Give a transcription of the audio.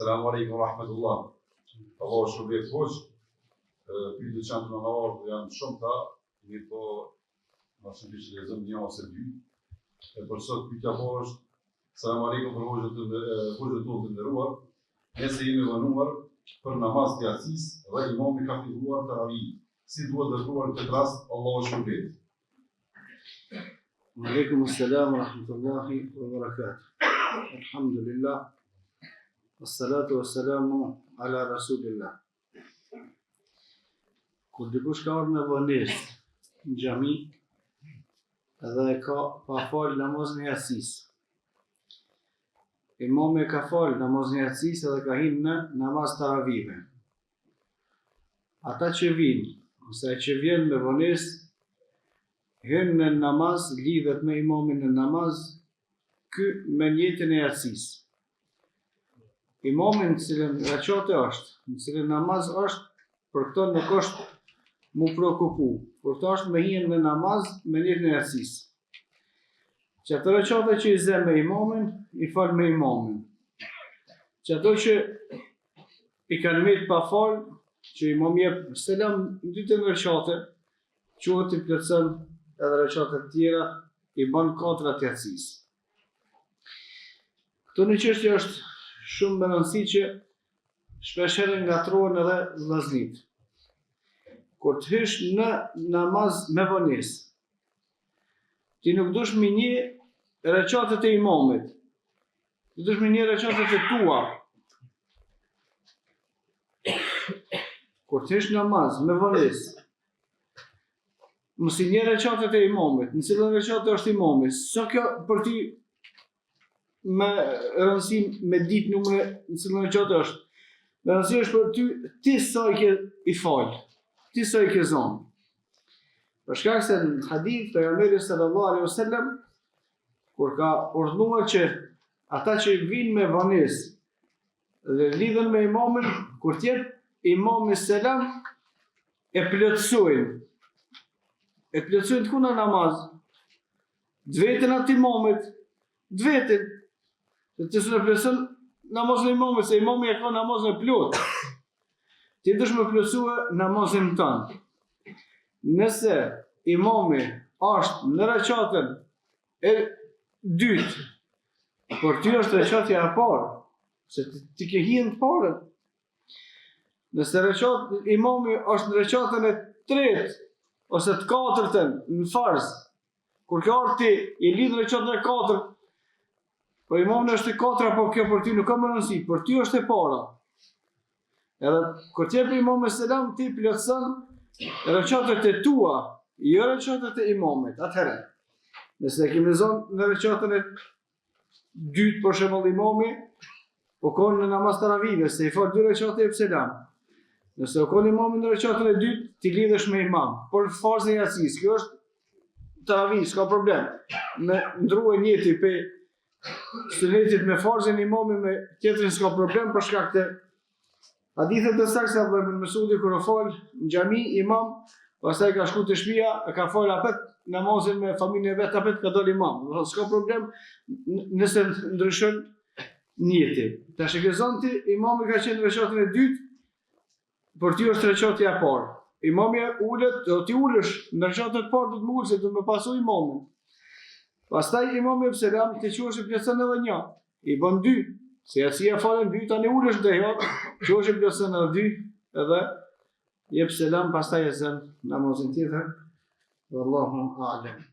Selamu alaikum wa rahmatullah. Allah shërbet hoq, pyetje që janë të nënarë janë shumë ta, mirë po në shumë që lezëm një ose dy. E për sot pyetja po është, selamu alaikum për hoqët tonë të ndëruar, nëse jemi vënuar për namaz të jacis dhe imami ka filluar të ravi, si duhet dërguar në këtë rast, Allah shërbet. Aleikum assalam wa rahmatullahi wa barakatuh. Alhamdulillah. Wassalatu wassalamu ala rasulillah. Kur dikush ka ardhur me vonesë në xhami edhe ka pa fal namazin e jacis. Imami ka fal namazin e jacis edhe ka hyrë në namaz taravive. Ata që vinë, ose që vjen me vonesë, hynë në namaz, lidhet me imamin në namaz, ky me njëtën e jacis. Imamin në cilën reqate është, në cilën namaz është, për këto nuk është mu prokupu, për këto është me hien në namaz me njëtën e jacis. Që ato reqate që i zë me imamin, i fal me imamin. Që ato që i kanë mirë pa fal, që imam jep selam në dytën reqate, quhet i plotson edhe reqatet tjera i bën katrat jacis. Këto një çështje është shumë me rëndësi që shpeshherë ngatrohen edhe vllazërit. Kur të hysh në namaz me vonesë, ti nuk dush me një reqatet e imamit, ti dush me një reqatet e tua. Kur të hysh në namaz me vonesë, mos i një reqatet e imamit, në cilën reqate është imamit, sa kjo për ti me rëndësi me ditë numre në cilën reqate është. Me rëndësi është për ty, ti sa i ke i falë, ti sa i ke zonë. Për shkak se në hadith, pejgamberi sallallahu alaihi wasallam, kur ka urdhëruar që ata që vinë me vonesë dhe lidhen me imamin, kur t'jep imami selam, e plotësojnë të kuna namaz, dvetën atë imamit, dvetën, të së në plësën namazën e imamit, se imami e ka namazën e plot. Ti dush me plësue namazën tënë. Nëse imami është në reqatën e dytë, por ty është reqatja e parë, se ti ke hinë të parën. Nëse imami është në reqatën e tretë, ose të katërtën në farz, kur kjo arti i lidhë në qatën e katërt, po imamin është e katra, po kjo për ty nuk ka më rëndësi, për ty është e para. Edhe kur t'jep imami selam, ti plotson reqatet e tua, jo reqatet e imamit, atëherë. Nëse kemi zonë në reqatën e dytë, për shembull imami, po konë në namaz taravive, se i fal 2 reqate e selam. Nëse o konë imamin në reqatën e dytë, ti lidhesh me imam. Por farzën e jacis, kjo është taravi, s'ka problem. Me ndruhe njëti pe sunetit me farzën e imamit me tjetërin s'ka problem për shkak të hadithet të saktë se Abdullah ibn Mesudi kur o fal në xhami imam, pastaj ka shku të shtëpia, ka fal apet namazin me familjen e vet, apet ka dal imam. S'ka problem nëse ndryshon njëti. Tash e ke zonti, imami ka qenë në reqatën e dytë, për ty është reqatja e parë. Imami ulet, do ti ulesh në reqatën e parë, do të më ulë, se do të më pasu imamin. Pastaj imami e selam, ti quhesh i plotson edhe një, i bën 2, se jacia falen 2, tani ulesh dhe jot, quhesh i plotson edhe 2, edhe jep selam, pastaj e zën namazin tjetër. Wallahu a'lam.